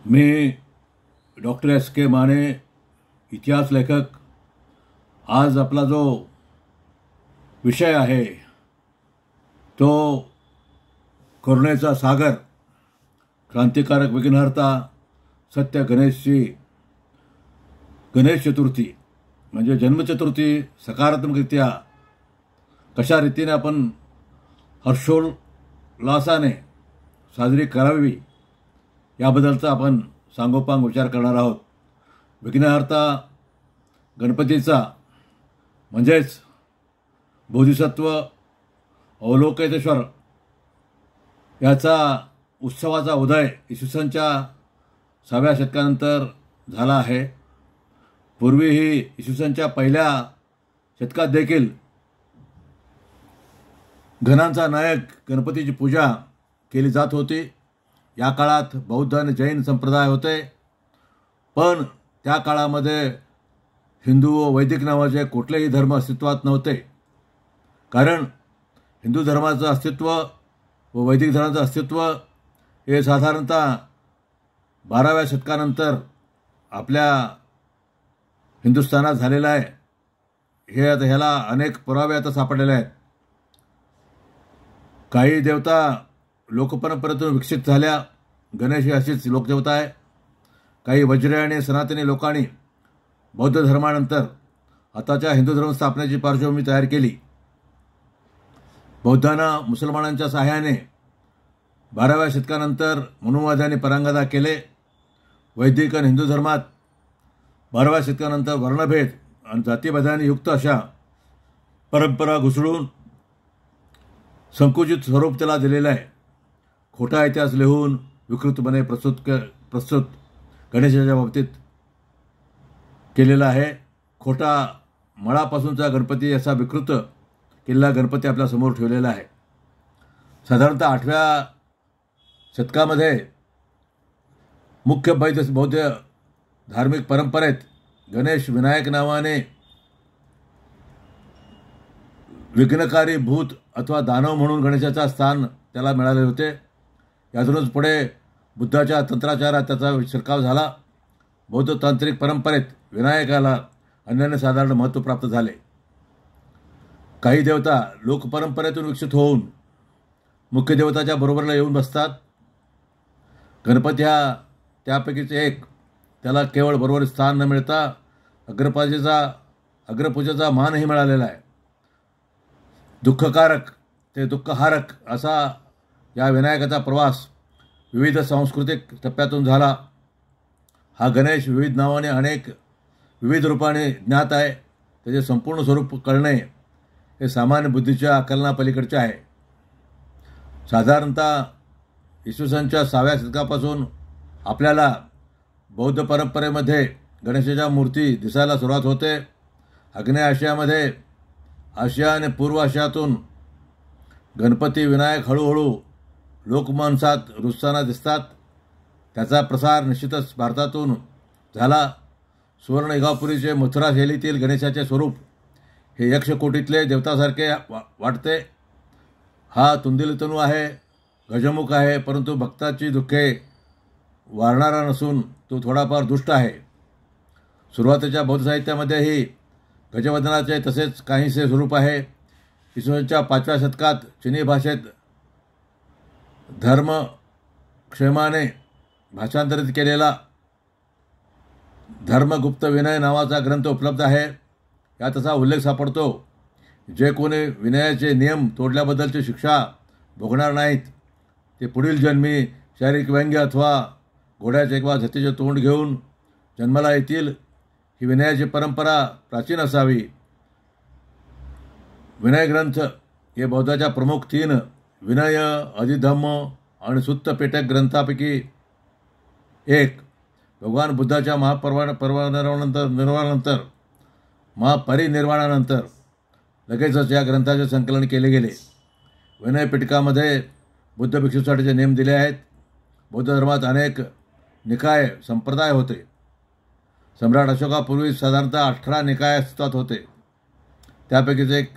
मी doctor S के माने, इतिहास लेखक। आज आपला जो विषय आहे तो करुणेचा सागर, क्रांतिकारक विघ्नहर्ता सत्य गणेशची गणेश चतुर्थी म्हणजे जन्मचतुर्थी सकारात्मकरित्या कशा रीतीने आपण हर्षोल्लासाने साजरी करावी याबद्दलचा आपण सांगोपांग विचार करणार आहोत। विघ्नहर्ता गणपतीचा म्हणजेच बोधिसत्व अवलोकितेश्वर याचा उत्सवाचा उदय इसवीसनच्या 6व्या शतकानंतर झाला आहे। पूर्वीही इसवीसनच्या पहिल्या शतकात देखील घनांचा नायक गणपतीची पूजा केली जात होती। या काळात बौद्ध आणि जैन संप्रदाय होते, पण त्या काळामध्ये हिंदू व वैदिक नावाचे कुठलेही धर्म अस्तित्वात नव्हते। कारण हिंदू धर्माचं अस्तित्व व वैदिक धर्माचं अस्तित्व हे साधारणतः 12व्या शतकानंतर आपल्या हिंदुस्थानात झालेलं आहे। हे आता ह्याला अनेक पुरावे आता सापडलेले आहेत। काही देवता लोकपरंपरेतून विकसित झाल्या। गणेश ही अशीच लोकदेवता आहे। काही वज्रे आणि सनातनी लोकांनी बौद्ध धर्मानंतर आताच्या हिंदू धर्म स्थापनेची पार्श्वभूमी तयार केली। बौद्धांना मुसलमानांच्या सहाय्याने 12व्या शतकानंतर मनुवाद्यांनी परांगदा केले। वैदिक आणि हिंदू धर्मात 12व्या शतकानंतर वर्णभेद आणि जातीभेदाने युक्त अशा परंपरा घुसळून संकुचित स्वरूप त्याला दिलेलं आहे। खोटा इतिहास लिहून विकृतपणे प्रस्तुत गणेशाच्या बाबतीत केलेला आहे। खोटा मळापासूनचा गणपती असा विकृत केलेला गणपती आपल्या समोर ठेवलेला आहे। साधारणतः 8व्या शतकामध्ये मुख्य बौद्ध धार्मिक परंपरेत गणेश विनायक नावाने विघ्नकारी भूत अथवा दानव म्हणून गणेशाचा स्थान त्याला मिळाले होते। यातूनच पुढे बुद्धाच्या तंत्राचारात त्याचा शिरकाव झाला। बौद्ध तांत्रिक परंपरेत विनायकाला अनन्यसाधारण महत्त्व प्राप्त झाले। काही देवता लोकपरंपरेतून विकसित होऊन मुख्य देवताच्या बरोबरीला येऊन बसतात। गणपती हा त्यापैकीच एक। त्याला केवळ बरोबर स्थान न मिळता अग्रपूजेचा मानही मिळालेला आहे। दुःखकारक ते दुःखहारक असा या विनायकाचा प्रवास विविध सांस्कृतिक टप्प्यातून झाला। हा गणेश विविध नावाने विविध रूपाने ज्ञात आहे। त्याचे संपूर्ण स्वरूप कळणे हे सामान्य बुद्धीच्या आकलनापलीकडचे आहे। साधारणतः इसवीसनच्या 6व्या शतकापासून आपल्याला बौद्ध परंपरेमध्ये गणेशाच्या मूर्ती दिसायला सुरुवात होते। आग्नेय आशियामध्ये आशिया आणि पूर्व आशियातून गणपती विनायक हळूहळू लोकमानसात रुजताना दिसतात। त्याचा प्रसार निश्चितच भारतातून झाला। सुवर्ण इगापुरीचे मथुरा शैलीतील गणेशाचे स्वरूप हे यक्षकोटीतले देवतासारखे वाटते। हा तुंदिलतनू आहे, गजमुख आहे, परंतु भक्ताची दुःखे वारणारा नसून तो थोडाफार दुष्ट आहे। सुरुवातीच्या बौद्ध साहित्यामध्येही गजवदनाचे तसेच काहीसे स्वरूप आहे। इसवीसनच्या 5व्या शतकात चिनी भाषेत धर्मक्षेमाने भाषांतरित केलेला धर्मगुप्त विनय नावाचा ग्रंथ उपलब्ध आहे। यात असा उल्लेख सापडतो, जे कोणी विनयाचे नियम तोडल्याबद्दलची शिक्षा भोगणार नाहीत ते पुढील जन्मी शारीरिक व्यंग्य अथवा घोड्याचे किंवा जातीचे तोंड घेऊन जन्माला येतील। ही विनयाची परंपरा प्राचीन असावी। विनय ग्रंथ हे बौद्धाच्या प्रमुख 3 विनय, अधिधम्म आणि सुत्त पेटक ग्रंथापैकी एक। भगवान बुद्धाच्या महापरिनिर्वाणानंतर लगेचच या ग्रंथाचे संकलन केले गेले। विनय पिटकामध्ये बुद्ध भिक्षूसाठीचे नियम दिले आहेत। बौद्ध धर्मात अनेक निकाय संप्रदाय होते। सम्राट अशोकापूर्वी साधारणतः 18 निकाय अस्तित्वात होते। त्यापैकीच एक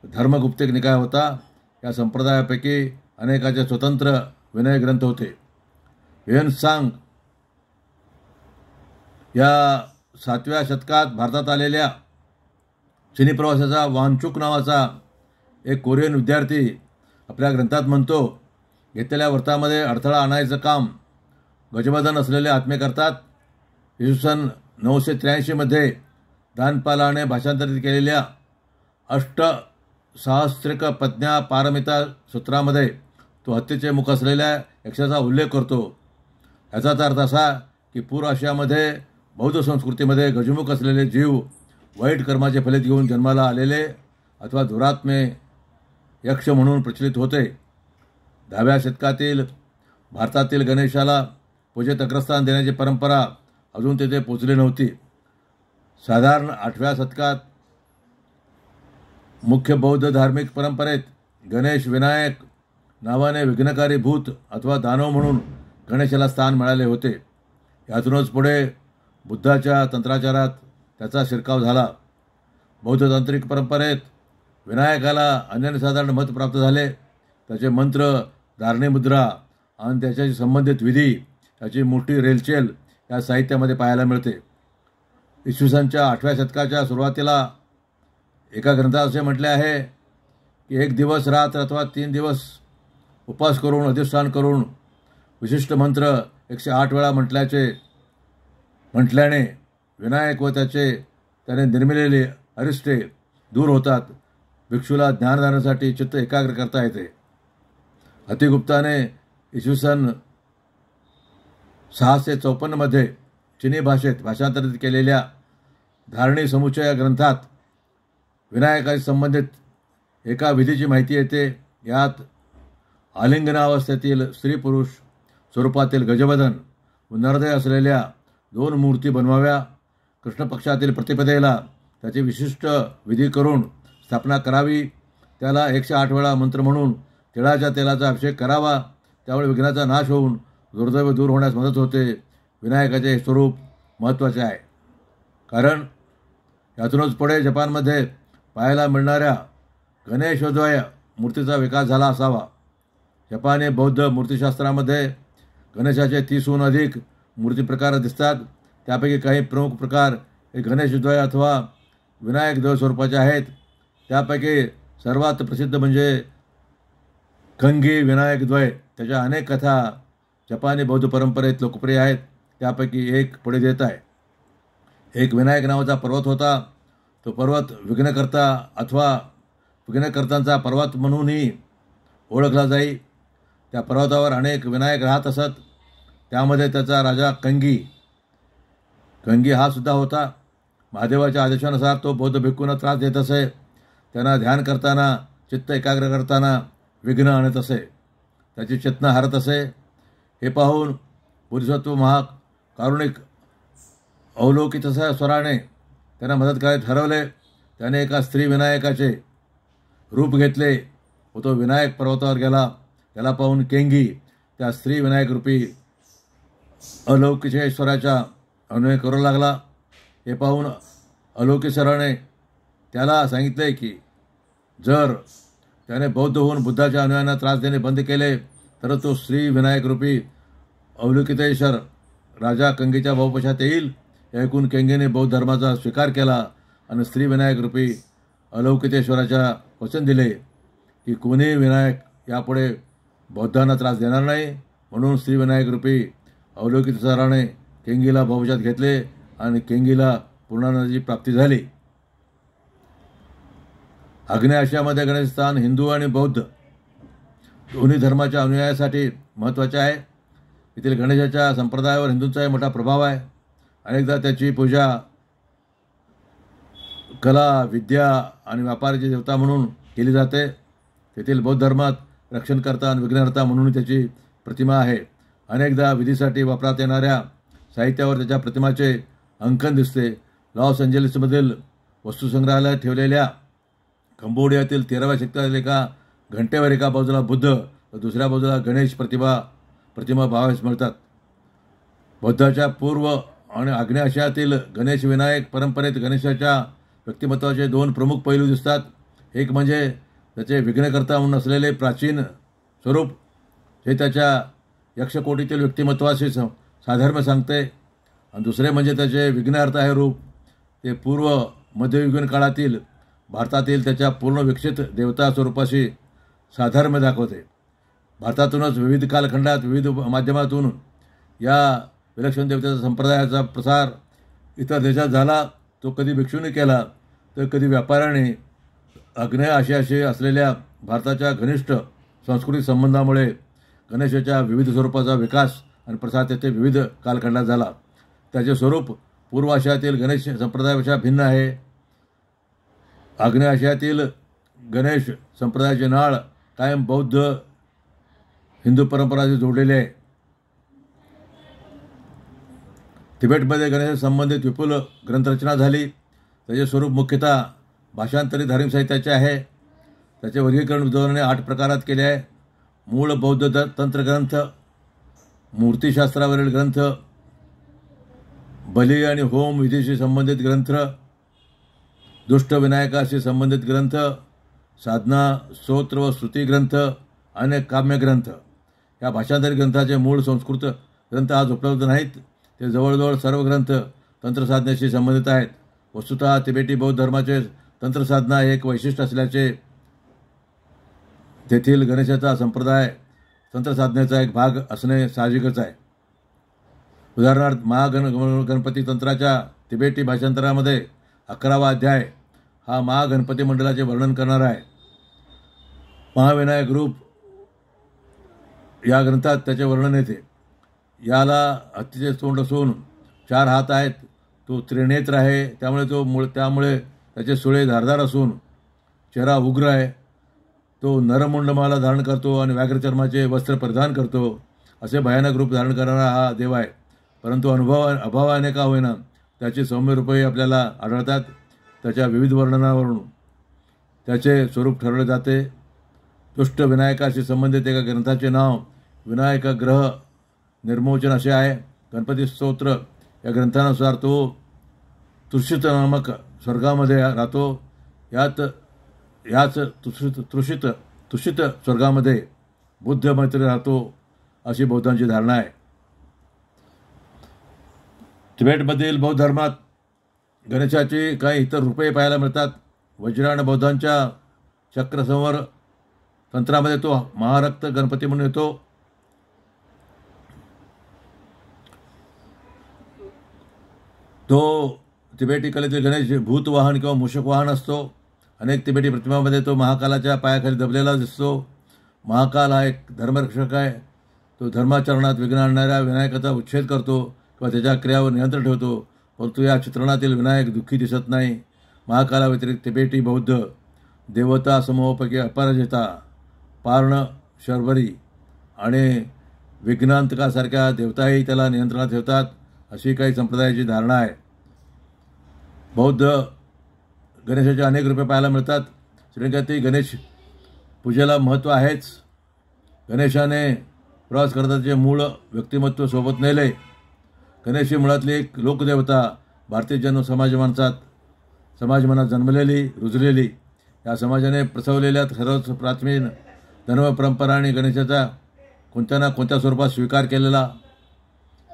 धर्मगुप्तिक निकाय होता। या संप्रदायापैकी अनेकाचे स्वतंत्र विनय ग्रंथ होते। ह्वेनसांग या 7व्या शतकात भारतात आलेल्या चिनी प्रवासाचा वांगचुक नावाचा एक कोरियन विद्यार्थी आपल्या ग्रंथात म्हणतो, घेतलेल्या व्रतामध्ये अडथळा आणायचं काम गजबदन असलेले आत्मे करतात. इसवी 983 दानपालाने भाषांतरित केलेल्या अष्टसहस्रिक प्रज्ञा पारमिता सूत्रामध्ये तो हत्येचे मुख असलेल्या यक्षाचा उल्लेख करतो. याचाच अर्थ असा की पूर्व आशियामध्ये बौद्ध संस्कृतीमध्ये गजमुख असलेले जीव वाईट कर्माचे फलित घेऊन जन्माला आलेले अथवा दुरात्मे यक्ष म्हणून प्रचलित होते. 10व्या शतकातील भारतातील गणेशाला पूजेत अग्रस्थान देण्याची परंपरा अजून तेथे पोचली नव्हती. साधारण 8व्या शतकात मुख्य बौद्ध धार्मिक परंपरेत गणेश विनायक नावाने विघ्नकारी भूत अथवा दानव म्हणून गणेशाला स्थान मिळाले होते. यातूनच पुढे बुद्धाच्या तंत्राचारात त्याचा शिरकाव झाला. बौद्ध तांत्रिक परंपरेत विनायकाला अनन्यसाधारण मत प्राप्त झाले. त्याचे मंत्र, धारणी मुद्रा आणि त्याच्याशी संबंधित विधी याची मोठी रेलचेल या साहित्यामध्ये पाहायला मिळते. इसवी सनच्या 8व्या शतकाच्या सुरुवातीला एका ग्रंथात असे म्हटले आहे की 1 दिवस रात्र अथवा 3 दिवस उपवास करून अधिष्ठान करून विशिष्ट मंत्र 108 वेळा म्हटल्याने विनायक व त्याने निर्मिलेले अरिष्टे दूर होतात. भिक्षूला ज्ञानदानासाठी चित्त एकाग्र करता येते. अतिगुप्ताने इसवी सन 654 चिनी भाषेत भाषांतरित केलेल्या धारणी समुच्चय ग्रंथात विनायकाशी संबंधित एका विधीची माहिती येते. यात आलिंगनावस्थेतील स्त्री पुरुष स्वरूपातील गजबदन व नरदय असलेल्या 2 मूर्ती बनवाव्या. कृष्ण पक्षातील प्रतिपदेला त्याची विशिष्ट विधी करून स्थापना करावी. त्याला 108 वेळा मंत्र म्हणून तिळाच्या तेलाचा अभिषेक करावा. त्यामुळे विघ्नाचा नाश होऊन दुर्दैव दूर होण्यास मदत होते. विनायकाचे हे स्वरूप महत्त्वाचे आहे, कारण यातूनच पुढे जपानमध्ये पाहायला मिळणाऱ्या गणेशोदय मूर्तीचा विकास झाला असावा. जपानी बौद्ध मूर्तिशास्त्रामध्ये गणेशाचे 30हून अधिक मूर्तिप्रकार दिसतात. त्यापैकी काही प्रमुख प्रकार हे गणेशद्वय अथवा विनायकद्वय स्वरूपाचे आहेत. त्यापैकी सर्वात प्रसिद्ध म्हणजे खंगी विनायकद्वय. त्याच्या अनेक कथा जपानी बौद्ध परंपरेत लोकप्रिय आहेत. त्यापैकी एक पुढे देत आहे. एक विनायक नावाचा पर्वत होता. तो पर्वत विघ्नकर्ता अथवा विघ्नकर्त्यांचा पर्वत म्हणूनही ओळखला जाई. त्या पर्वतावर अनेक विनायक राहत असत. त्यामध्ये त्याचा राजा कंगी हा सुद्धा होता. महादेवाच्या आदेशानुसार तो बौद्ध भिक्खूंना त्रास देत असे. त्यांना ध्यान करताना, चित्त एकाग्र करताना विघ्न आणत असे. त्याची चेतना हरत असे. हे पाहून बोधिसत्व कारुणिक अवलोकित स्वराने त्यांना मदत करायला ठरवले. त्याने एका स्त्री विनायकाचे रूप घेतले व तो विनायक पर्वतावर गेला. त्याला पाहून केंगी त्या स्त्री विनायक रूपी अलौकिकेश्वराचा अनुनय करू लागला. हे पाहून अलौकिकेश्वराने त्याला सांगितले की जर त्याने बौद्ध होऊन बुद्धाच्या अनुयायांना त्रास देणे बंद केले तर तो श्री विनायक रूपी अवलोकितेश्वर राजा कंगीच्या भाऊपशात येईल. हे ऐकून केंगीने बौद्ध धर्माचा स्वीकार केला आणि श्री विनायक रूपी अलौकितेश्वराच्या वचन दिले की कोणी विनायक यापुढे बौद्धांना त्रास देणार नाही. म्हणून श्री विनायक रूपी अवलोकितेश्वराने केंगीला भाऊपशात घेतले आणि केंगीला पूर्णानंदाची प्राप्ती झाली. आग्नेय आशियामध्ये गणेश स्थान हिंदू आणि बौद्ध दोन्ही धर्माच्या अनुयायासाठी महत्त्वाचे आहे. येथील गणेशाच्या संप्रदायावर हिंदूंचाही मोठा प्रभाव आहे. अनेकदा त्याची पूजा कला, विद्या आणि व्यापाराची देवता म्हणून केली जाते. तेथील बौद्ध धर्मात रक्षणकर्ता आणि विघ्नहर्ता म्हणून त्याची प्रतिमा आहे. अनेकदा विधीसाठी वापरात येणाऱ्या साहित्यावर त्याच्या प्रतिमाचे अंकन दिसते. लॉस एंजेलिसमधील वस्तुसंग्रहालयात ठेवलेल्या कंबोडियातील 13व्या शतकातील एका घंटेवर एका बाजूला बुद्ध व दुसऱ्या बाजूला गणेश प्रतिमा पाहावयास मिळतात. बौद्धाच्या पूर्व आणि आग्नेय आशियातील गणेश विनायक परंपरेत गणेशाच्या व्यक्तिमत्वाचे 2 प्रमुख पैलू दिसतात. एक म्हणजे त्याचे विघ्नकर्ता म्हणून असलेले प्राचीन स्वरूप, हे त्याच्या यक्षकोटीतील व्यक्तिमत्वाशी साधर्म्य सांगते. आणि दुसरे म्हणजे त्याचे विघ्नहर्ता हे रूप ते पूर्व मध्ययुगीन काळातील भारतातील त्याच्या पूर्ण विकसित देवता स्वरूपाशी साधर्म्य दाखवते. भारतातूनच विविध कालखंडात विविध माध्यमातून या विलक्षण देवतेचा संप्रदायाचा प्रसार इतर देशात झाला. तो कधी भिक्षूंनी केला तर कधी व्यापाऱ्याने. आग्नेय आशियाशी असलेल्या भारताच्या घनिष्ठ सांस्कृतिक संबंधामुळे गणेशाच्या विविध स्वरूपाचा विकास आणि प्रसार तेथे विविध कालखंडात झाला. त्याचे स्वरूप पूर्व आशियातील गणेश संप्रदायापेक्षा भिन्न आहे. आग्नेय आशियातील गणेश संप्रदायाचे नाळ कायम बौद्ध हिंदू परंपराशी जोडलेले आहे. तिबेटमध्ये गणेश संबंधित विपुल ग्रंथरचना झाली. त्याचे स्वरूप मुख्यतः भाषांतरित धार्मिक साहित्याचे आहे. त्याचे वर्गीकरण विद्वानाने 8 प्रकारात केले आहे. मूळ बौद्ध तंत्रग्रंथ, मूर्तिशास्त्रावरील ग्रंथ, बली आणि होम विधीशी संबंधित ग्रंथ, दुष्ट विनायकाशी संबंधित ग्रंथ, साधना, स्तोत्र व स्तुती ग्रंथ आणि काम्यग्रंथ. या भाषांतरित ग्रंथाचे मूळ संस्कृत ग्रंथ आज उपलब्ध नाहीत. ते जवळजवळ सर्व ग्रंथ तंत्रसाधनेशी संबंधित आहेत. वस्तुतः तिबेटी बौद्ध धर्माचे तंत्रसाधना हे एक वैशिष्ट्य असल्याचे तेथील गणेशाचा संप्रदाय तंत्रसाधनेचा एक भाग असणे साहजिकच आहे. उदाहरणार्थ महागणपती तंत्राच्या तिबेटी भाषांतरामध्ये 11वा अध्याय हा महागणपती मंडळाचे वर्णन करणारा आहे. महाविनायक रूप या ग्रंथात त्याचे वर्णन येते. याला हत्तीचे तोंड असून 4 हात आहेत. तो त्रिनेत्र आहे. त्यामुळे त्याचे सुळे धारदार असून चेहरा उग्र आहे. तो नरमुंडमाला धारण करतो आणि व्याघ्रचर्माचे वस्त्र परिधान करतो. असे भयानक रूप धारण करणारा हा देव आहे. परंतु अभावाने का होईना त्याची सौम्य रूपही आपल्याला आढळतात. त्याच्या विविध वर्णनावरून त्याचे स्वरूप ठरवले जाते. दुष्ट विनायकाशी संबंधित एका ग्रंथाचे नाव विनायक ग्रह निर्मोचन असे आहे. गणपती स्तोत्र या ग्रंथानुसार तो तुषित नामक स्वर्गामध्ये राहतो. याच तुषित स्वर्गामध्ये बुद्ध मैत्री राहतो अशी बौद्धांची धारणा आहे. तिबेटमधील बौद्ध धर्मात गणेशाची काही इतर रूपे पाहायला मिळतात. वज्रायण बौद्धांच्या चक्रसंवर तंत्रामध्ये तो महारक्त गणपती म्हणून येतो. तो तिबेटी कलेतील गणेश भूतवाहन किंवा मूषकवाहन असतो. अनेक तिबेटी प्रतिमांमध्ये तो महाकालाच्या पायाखाली दबलेला दिसतो. महाकाल हा एक धर्मरक्षक आहे. तो धर्माचरणात विघ्न आणणाऱ्या विनायकाचा उच्छेद करतो किंवा त्याच्या क्रियावर नियंत्रण ठेवतो. परंतु या चित्रणातील विनायक दुःखी दिसत नाही. महाकालाव्यतिरिक्त तिबेटी बौद्ध देवता समूहापैकी अपराजिता, पार्ण, शर्वरी आणि विघ्नांतकासारख्या देवताही त्याला नियंत्रणात ठेवतात अशी काही संप्रदायाची धारणा आहे. बौद्ध गणेशाचे अनेक रूपे पाहायला मिळतात. श्रीलंकेतील गणेश पूजेला महत्त्व आहेच. गणेशाने प्रवास करताचे मूळ व्यक्तिमत्व सोबत नेले. गणेश ही मुळातली एक लोकदेवता, भारतीय जन्म समाजमनात जन्मलेली, रुजलेली, या समाजाने प्रसवलेल्या सर्वच प्राचीन धर्मपरंपरा आणि गणेशाचा कोणत्या ना कोणत्या स्वरूपात स्वीकार केलेला.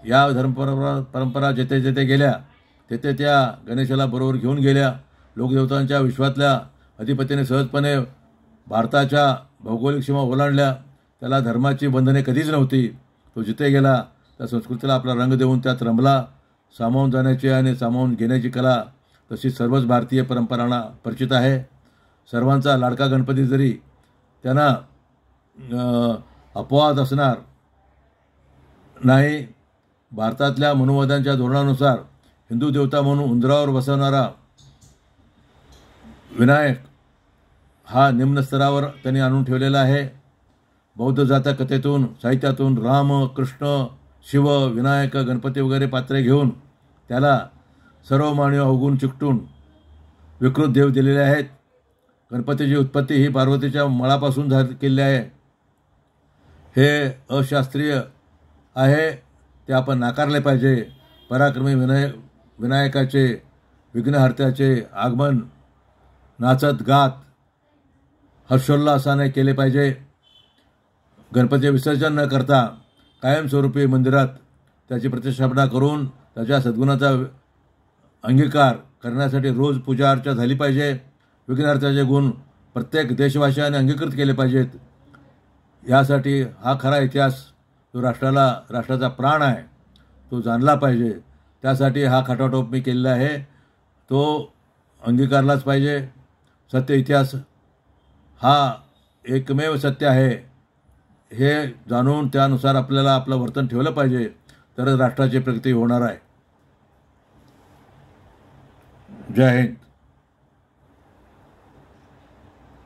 या धर्मपरंपरा जेथे जेथे गेल्या तेथे त्या गणेशाला बरोबर घेऊन गेल्या. लोकदेवतांच्या विश्वातल्या अधिपतीने सहजपणे भारताच्या भौगोलिक सीमा ओलांडल्या. त्याला धर्माची बंधने कधीच नव्हती. तो जिथे गेला त्या संस्कृतीला आपला रंग देऊन त्यात रमला. सामावून जाण्याची आणि सामावून घेण्याची कला तशी सर्वच भारतीय परंपरांना परिचित आहे. सर्वांचा लाडका गणपती जरी त्यांना अपवाद असणार नाही. भारतातल्या मनुवादांच्या धोरणानुसार हिंदू देवता म्हणून उंदरावर बसवणारा विनायक हा निम्न स्तरावर त्यांनी आणून ठेवलेला आहे. बौद्ध जात्या कथेतून साहित्यातून राम, कृष्ण, शिव, विनायक, गणपती वगैरे पात्रे घेऊन त्याला सर्व मानव अवगुण चिकटून विकृत देव दिलेले आहेत. गणपतीची उत्पत्ती ही पार्वतीच्या मळापासून केलेली आहे. हे अशास्त्रीय आहे. ते आपण नाकारले पाहिजे. पराक्रमी विनायकाचे विघ्नहर्त्याचे आगमन नाचत गात हर्षोल्लासाने केले पाहिजे. गणपती विसर्जन न करता कायमस्वरूपी मंदिरात त्याची प्रतिष्ठापना करून त्याच्या सद्गुणाचा अंगीकार करण्यासाठी रोज पूजा अर्चा झाली पाहिजे. विघ्नार्थाचे गुण प्रत्येक देशवासियाने अंगीकृत केले पाहिजेत. यासाठी हा खरा इतिहास जो राष्ट्राचा प्राण आहे तो जाणला पाहिजे. त्यासाठी हा खटाटोप मी केलेला आहे, तो अंगीकारलाच पाहिजे. सत्य इतिहास हा एकमेव सत्य आहे हे जाणून त्यानुसार आपल्याला आपलं वर्तन ठेवलं पाहिजे, तरच राष्ट्राची प्रगती होणार आहे. जय हिंद.